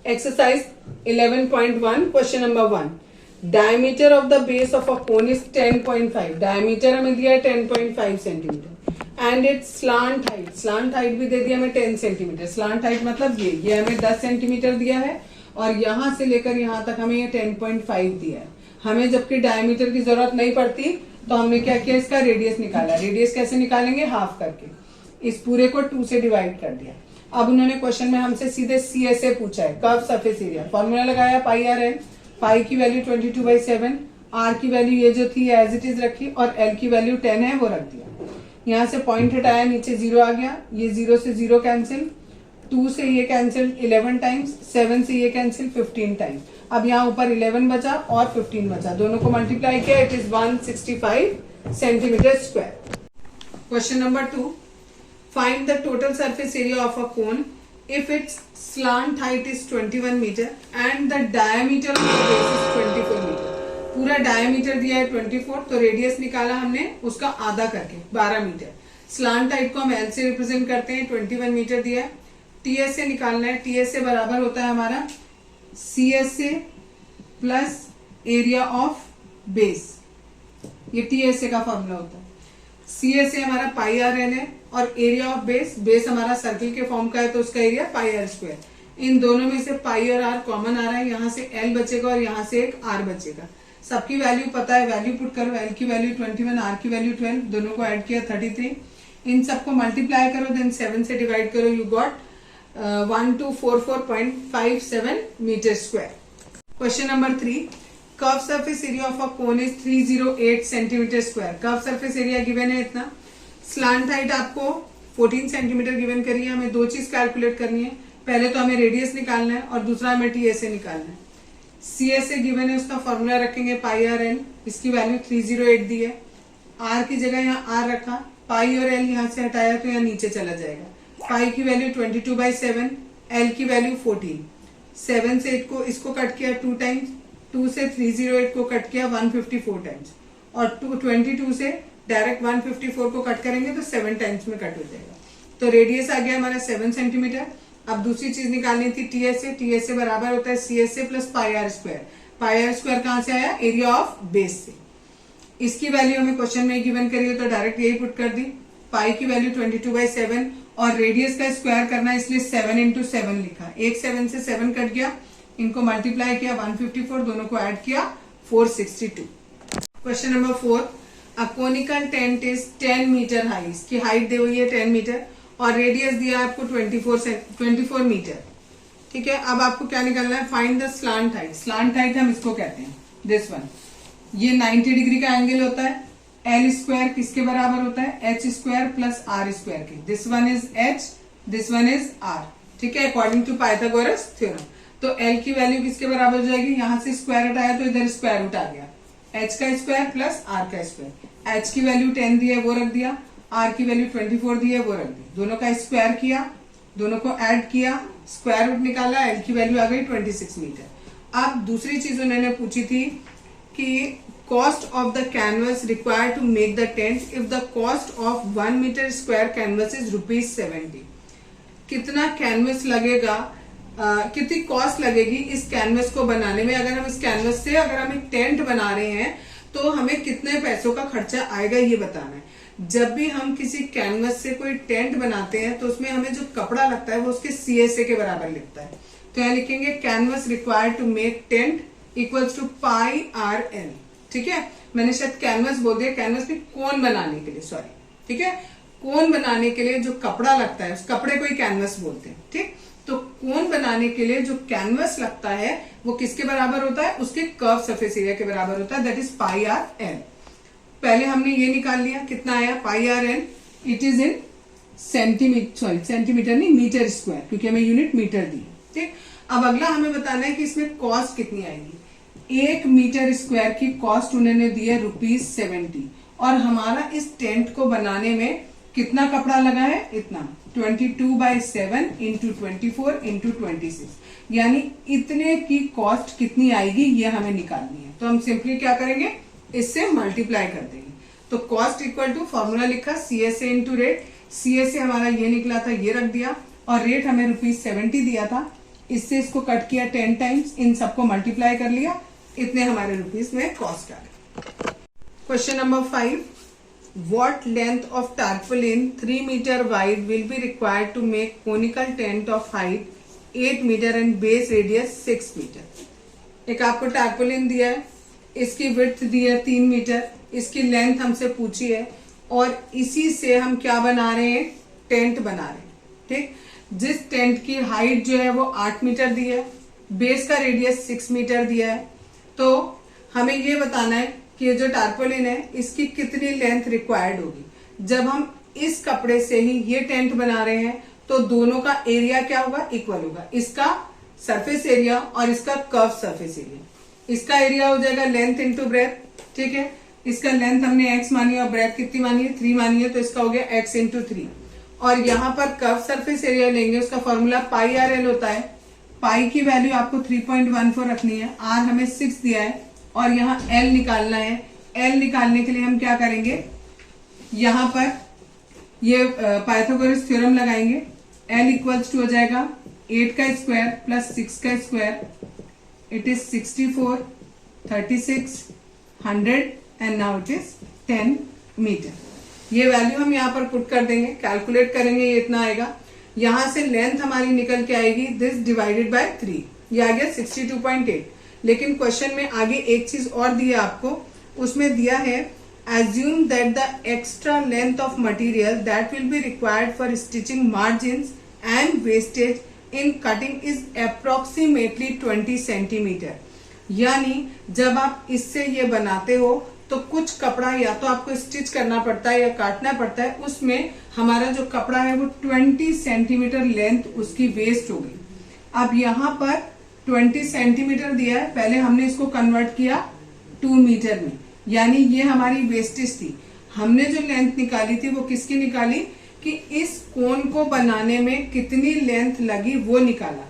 Exercise 11.1 question number 1. Diameter of the base of a cone is 10.5. Diameter हमें दिया है 10.5 centimetre and it's slant height भी दे दिया हमें 10 सेंटीमीटर. स्लांट हाइट मतलब ये हमें 10 सेंटीमीटर दिया है और यहां से लेकर यहां तक हमें ये 10.5 दिया है. हमें जबकि डायमीटर की जरूरत नहीं पड़ती तो हमने क्या किया, इसका रेडियस निकाला. रेडियस कैसे निकालेंगे, हाफ करके. इस पूरे को 2 से डिवाइड कर दिया. अब उन्होंने क्वेश्चन में हमसे सीधे CSA पूछा है, कर्व सरफेस एरिया. फॉर्मूला लगाया पाई आर एन. पाई की वैल्यू 22/7, आर की वैल्यू ये जो थी एज इट इज रखी और एल की वैल्यू 10 है वो रख दिया. यहाँ से पॉइंट हटाया, नीचे 0 आ गया. ये 0 से 0 कैंसिल, 2 से ये कैंसिल 11 टाइम्स, 7 से ये कैंसिल 15 टाइम्स. अब यहाँ ऊपर 11 बचा और 15 बचा, दोनों को मल्टीप्लाई किया, it is 165 centimetre square. Question number 2. Find the total surface area of a cone if its slant height is 21 meter and the diameter of the base is 24 meter. पूरा डायमीटर दिया है 24, तो रेडियस निकाला हमने उसका आधा करके 12 मीटर. स्लांट हाइट को हम एल से रिप्रेजेंट करते हैं, 21 मीटर दिया है. TSA निकालना है. TSA बराबर होता है हमारा CSA plus area of base. ये TSA का फॉर्मूला होता है. CSA हमारा पाई आर एन है और एरिया ऑफ बेस हमारा सर्किल के फॉर्म का है तो उसका एरिया पाई आर स्क्वायर. इन दोनों में से पाई और आर कॉमन आ रहा है, यहाँ से एल बचेगा और यहाँ से एक आर बचेगा. सबकी वैल्यू पता है, वैल्यू पुट करो. एल की वैल्यू 21, आर की वैल्यू 12, दोनों को ऐड किया 33. इन सबको मल्टीप्लाई करो, देन 7 से डिवाइड करो, you got 1244.57 metre square. Question number 3. Curve surface area of a cone is 308 centimetre square. Curve surface area given है इतना. स्लांट हाइट आपको 14 सेंटीमीटर गिवन करी है. हमें दो चीज कैलकुलेट करनी है. पहले तो हमें रेडियस निकालना है और दूसरा हमें TSA निकालना है. CSA गिवन है, उसका फॉर्मूला रखेंगे पाई आर एन. इसकी वैल्यू 308 दी है. आर की जगह यहाँ आर रखा. पाई और एल यहाँ से हटाया तो यहाँ नीचे चला जाएगा. पाई की वैल्यू 22/7, एल की वैल्यू 14. 7 से इसको कट किया 2 टाइम्स, 2 से 308 को कट किया 154 टाइम्स और 22 से डायरेक्ट 154 को कट करेंगे तो 7 टाइम्स में कट हो जाएगा. तो रेडियस आ गया हमारा 7 सेंटीमीटर. अब दूसरी चीज निकालनी थी TSA. TSA बराबर होता है CSA plus pi r square. Pi r square कहां से आया, एरिया ऑफ बेस से. इसकी वैल्यू हमें क्वेश्चन में गिवन करी है तो डायरेक्ट यही पुट कर दी. पाई की वैल्यू 22/7 और रेडियस का स्क्वायर करना है इसलिए 7 into 7 लिखा. एक 7 से 7 कट गया, इनको मल्टीप्लाई किया 154, दोनों को ऐड किया 462. Question number 4. A conical tent is 10 metre high. इसकी हाइट दी हुई है 10 मीटर और रेडियस दिया आपको 24 मीटर. ठीक है. अब आपको क्या निकालना है, find the slant height. Slant height हम इसको कहते हैं, दिस वन. ये 90 डिग्री का एंगल होता है. एल स्क्वायर किसके बराबर होता है, H square plus R square के. This one is H, this one is R. ठीक है, अकॉर्डिंग टू पाइथागोरस थ्योरम. तो L की वैल्यू किसके बराबर हो जाएगी, यहां से स्क्वायर हटाया तो इधर स्क्वायर रूट आ गया. H का स्क्वायर प्लस R का स्क्वायर. H की वैल्यू 10 दी है वो रख दिया, R की वैल्यू 24 दी है वो रख दी. दोनों का स्क्वायर किया, दोनों को ऐड किया, स्क्वायर रूट निकाला, L की वैल्यू आ गई 26 मीटर. अब दूसरी चीज उन्होंने पूछी थी कि cost of the canvas required to make the tent if the cost of 1 metre square canvas is ₹70. कितना कैनवस लगेगा, कितनी कॉस्ट लगेगी इस कैनवस को बनाने में. अगर हम इस कैनवस से अगर हम एक टेंट बना रहे हैं तो हमें कितने पैसों का खर्चा आएगा ये बताना है. जब भी हम किसी कैनवस से कोई टेंट बनाते हैं तो उसमें हमें जो कपड़ा लगता है वो उसके CSA के बराबर लिखता है. तो यहाँ लिखेंगे canvas required to make tent equals to pi r l. ठीक है, मैंने शायद कैनवस बोल दिया, कैनवस भी कोन बनाने के लिए, सॉरी. ठीक है, कोन बनाने के लिए जो कपड़ा लगता है उस कपड़े को ही कैनवस बोलते हैं. ठीक, तो कोन बनाने के लिए जो कैनवस लगता है वो किसके बराबर होता है, उसके कर्व सरफेस एरिया के बराबर होता है, that is pi r l. पहले हमने ये निकाल लिया, कितना आया pi r l. It is in centimetre नहीं, मीटर स्क्वायर, क्योंकि हमें यूनिट मीटर दी. ठीक, अब अगला हमें बताना है कि इसमें कॉस्ट कितनी आएगी. 1 मीटर स्क्वायर की कॉस्ट उन्होंने दी है ₹70 और हमारा इस टेंट को बनाने में कितना कपड़ा लगा है, इतना 22/7 इंटू 24 इंटू 26, यानी इतने की कॉस्ट कितनी आएगी ये हमें निकालनी है. तो हम सिंपली क्या करेंगे, इससे मल्टीप्लाई कर देंगे. तो कॉस्ट इक्वल टू फॉर्मूला लिखा CSA इंटू रेट. CSA हमारा ये निकला था, ये रख दिया और रेट हमें ₹70 दिया था, इससे इसको कट किया 10 टाइम्स, इन सबको मल्टीप्लाई कर लिया, इतने हमारे रुपीस में कॉस्ट आ गए। Question number 5, what length of tarpaulin 3 meter wide will be required to make conical tent of height 8 meter and base radius 6 meter? एक आपको टार्पोलिन दिया है, इसकी विड्थ दी है 3 मीटर, इसकी लेंथ हमसे पूछी है और इसी से हम क्या बना रहे हैं, टेंट बना रहे हैं। ठीक, जिस टेंट की हाइट जो है वो 8 मीटर दी है, बेस का रेडियस 6 मीटर दिया है, तो हमें ये बताना है कि ये जो टार्पोलिन है इसकी कितनी लेंथ रिक्वायर्ड होगी। जब हम इस कपड़े से ही ये टेंट बना रहे हैं तो दोनों का एरिया क्या होगा, इक्वल होगा, इसका सरफेस एरिया और इसका कर्व सरफेस एरिया। इसका एरिया हो जाएगा लेंथ इंटू ब्रेथ। ठीक है, इसका लेंथ हमने x मानी है और ब्रेथ कितनी मानी है, 3 मानी है, तो इसका हो गया x इंटू 3। और यहाँ पर कर्व सरफेस एरिया लेंगे, उसका फॉर्मूला पाई आर एल होता है। पाई की वैल्यू आपको 3.14 रखनी है, आर हमें 6 दिया है और यहाँ L निकालना है। L निकालने के लिए हम क्या करेंगे, यहाँ पर ये पाइथागोरस थ्योरम लगाएंगे। L इक्वल्स टू हो जाएगा 8 का स्क्वायर प्लस 6 का square, it is 64, 36, 100 and now it is 10 metre. ये वैल्यू हम यहाँ पर पुट कर देंगे, कैलकुलेट करेंगे, ये इतना आएगा। यहां से लेंथ हमारी निकल के आएगी दिस डिवाइडेड बाय 3, ये आ गया 62.8। लेकिन क्वेश्चन में आगे एक चीज और दी है आपको, उसमें दिया है assume that the extra length of material that will be required for stitching margins and wastage in cutting is approximately 20 centimeter। यानी जब आप इससे ये बनाते हो तो कुछ कपड़ा या तो आपको स्टिच करना पड़ता है या काटना पड़ता है, उसमें हमारा जो कपड़ा है वो 20 सेंटीमीटर लेंथ उसकी वेस्ट होगी। अब यहाँ पर 20 सेंटीमीटर दिया है, पहले हमने इसको कन्वर्ट किया 2 मीटर में, यानी ये हमारी वेस्टेज थी। हमने जो लेंथ निकाली थी वो किसकी निकाली कि इस कोन को बनाने में कितनी लेंथ लगी वो निकाला,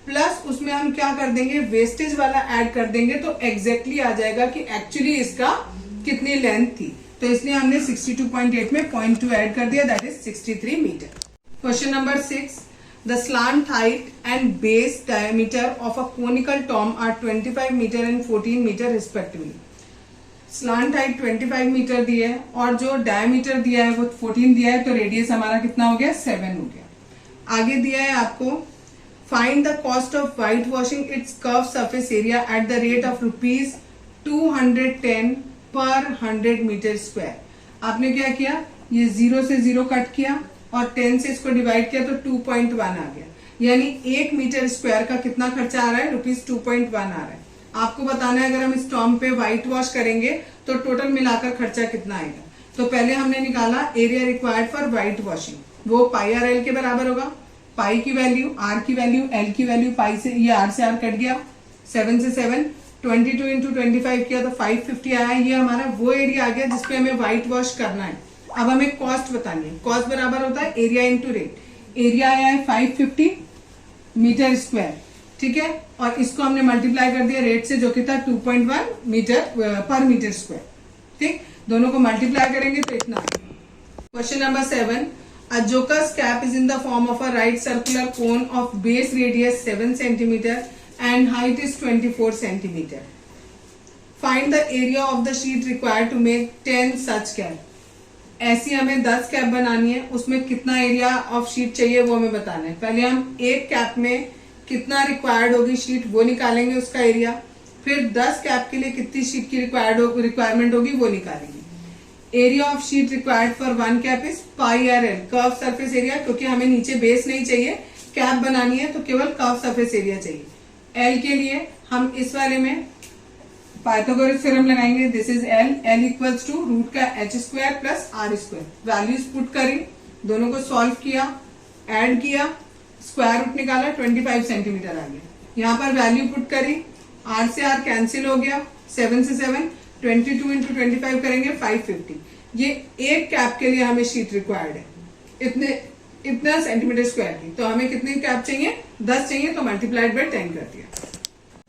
प्लस उसमें हम क्या कर देंगे, वेस्टेज वाला ऐड कर देंगे, तो एग्जैक्टली आ जाएगा कि एक्चुअली इसका कितनी लेंथ थी। तो इसलिए हमने 62.8 में 0.2 ऐड कर दिया, that is 63 metre. Question number 6, the slant height and base diameter of a conical tomb are 25 meter and 14 meter respectively। Slant height 25 metre दिया है और जो डायमीटर दिया है वो 14 दिया है, तो रेडियस हमारा कितना हो गया, 7 हो गया। आगे दिया है आपको find the cost of white washing it's curve surface area at the rate of ₹210 पर 100 मीटर स्क्वायर। आपने क्या किया, ये 0 से 0 कट किया और 10 से इसको डिवाइड किया तो 2.1 आ गया, यानी 1 मीटर स्क्वायर का कितना खर्चा आ रहा है, ₹2.1 आ रहा है। आपको बताना है अगर हम इस टॉम पे व्हाइट वॉश करेंगे तो टोटल मिलाकर खर्चा कितना आएगा। तो पहले हमने निकाला area required for white washing, वो पाई आर एल के बराबर होगा। पाई की वैल्यू, आर की वैल्यू, एल की वैल्यू, पाई से ये आर से आर कट गया, 7 से 7, 22 इंटू 25 किया तो 550 आया। ये हमारा वो एरिया आ गया जिसपे हमें व्हाइट वॉश करना है। अब हमें कॉस्ट बतानी है, कॉस्ट बराबर होता है एरिया इंटू रेट। एरिया आया है 550 मीटर स्क्वायर, ठीक है, और इसको हमने मल्टीप्लाई कर दिया रेट से जो कि था 2.1 मीटर पर मीटर स्क्वायर। ठीक, दोनों को मल्टीप्लाई करेंगे तो इतना आएगा। Question number 7, a joker's cap is in the form of a right circular cone of base radius 7 centimeter and height is 24 centimeter. Find the area of the sheet required to make 10 such cap। ऐसी हमें 10 cap बनानी है, उसमें कितना area of sheet चाहिए वो हमें बताना है। पहले हम एक कैप में कितना रिक्वायर्ड होगी शीट वो निकालेंगे, उसका एरिया, फिर 10 कैप के लिए कितनी शीट की रिक्वायरमेंट होगी वो निकालेंगे। Area of sheet required for 1 cap is pi r L, curve surface area, क्योंकि हमें नीचे बेस नहीं चाहिए, कैप बनानी है तो केवल कर्व सरफेस एरिया चाहिए। एल के लिए हम इस वाले में पाइथागोरस थ्योरम लगाएंगे, this is L, L equals to root का h square plus r square. Values put करी, दोनों को सॉल्व किया, ऐड किया, स्क्वायर रूट निकाला, 25 सेंटीमीटर आ गया। यहाँ पर वैल्यू पुट करी, आर से आर कैंसिल हो गया, 7 से 7, 22 इंटू 25 करेंगे 550। ये एक कैप के लिए हमें शीट रिक्वायर्ड है इतना सेंटीमीटर स्क्वायर की, तो हमें कितनी कैप चाहिए, 10 चाहिए, तो मल्टीप्लाइड बाय 10 कर दिया।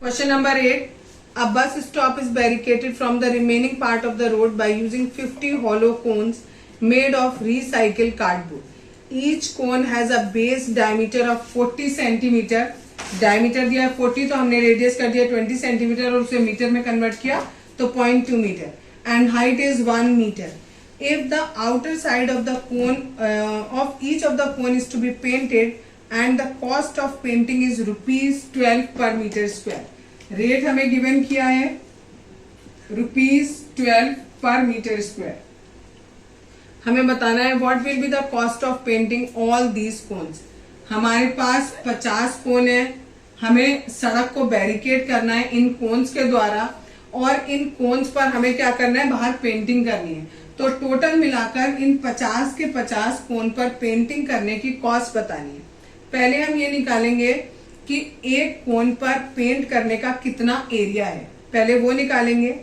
Question number 8, a bus stop is barricaded from the remaining part of the road by using 50 hollow cones made of recycled cardboard। Each cone has a base diameter of 40 centimetre, diameter दिया 40 तो हमने radius कर दिया 20 centimetre और उसे metre में convert किया तो 0.2 metre, and height is 1 metre. If the outer side of the cone of each of the cone is to be painted and the cost of painting is ₹12 per meter square. Rate हमें given किया है ₹12 per meter square. हमें बताना है what will be the cost of painting all these cones. हमारे पास 50 कोन है, हमें सड़क को बैरिकेड करना है इन कोन्स के द्वारा, और इन कोन्स पर हमें क्या करना है, बाहर पेंटिंग करनी है. तो टोटल मिलाकर इन 50 के 50 कोन पर पेंटिंग करने की कॉस्ट बतानी है. पहले हम ये निकालेंगे कि एक कोन पर पेंट करने का कितना एरिया है, पहले वो निकालेंगे.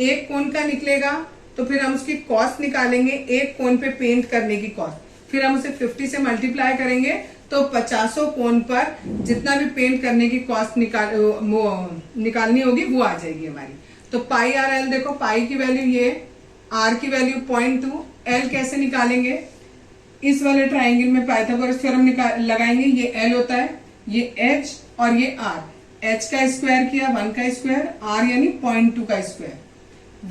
एक कोन का निकलेगा तो फिर हम उसकी कॉस्ट निकालेंगे, एक कोन पे पेंट करने की कॉस्ट. फिर हम उसे 50 से मल्टीप्लाई करेंगे तो 50 कोन पर जितना भी पेंट करने की कॉस्ट निकालनी होगी वो आ जाएगी हमारी. तो पाई आर एल देखो, पाई की वैल्यू ये, आर की वैल्यू 0.2, एल कैसे निकालेंगे, इस वाले ट्राइंगल में पाइथागोरस थ्योरम लगाएंगे. ये एल होता है, ये एच और ये आर. एच का स्क्वायर किया 1 का स्क्वायर, आर यानी 0.2 का स्क्वायर.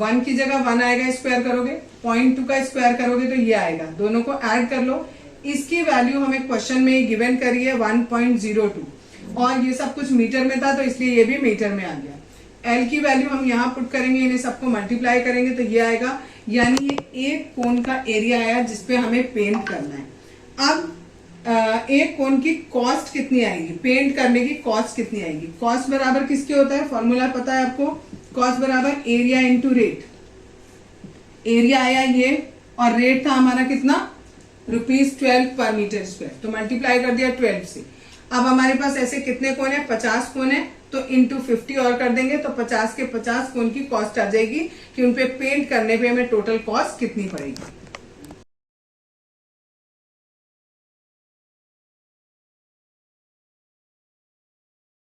1 की जगह 1 आएगा, स्क्वायर करोगे, 0.2 का स्क्वायर करोगे तो ये आएगा. दोनों को ऐड कर लो. इसकी वैल्यू हमें क्वेश्चन में गिवन करी है 1.02, और ये सब कुछ मीटर में था तो इसलिए ये भी मीटर में आ गया. एल की वैल्यू हम यहाँ पुट करेंगे, इन्हें सबको मल्टीप्लाई करेंगे तो ये आएगा, यानी ये एक कोन का एरिया आया जिसपे हमें पेंट करना है. अब एक कोन की कॉस्ट कितनी आएगी, पेंट करने की कॉस्ट कितनी आएगी. कॉस्ट बराबर किसके होता है, फॉर्मूला पता है आपको, कॉस्ट बराबर एरिया इंटू रेट. एरिया आया ये और रेट था हमारा कितना, ₹12 पर मीटर स्क्वायर, तो मल्टीप्लाई कर दिया 12 से. अब हमारे पास ऐसे कितने कोन है, 50 कोन है, तो इंटू 50 और कर देंगे तो 50 के 50 कोन की कॉस्ट आ जाएगी कि उनपे पेंट करने पे हमें टोटल कॉस्ट कितनी पड़ेगी.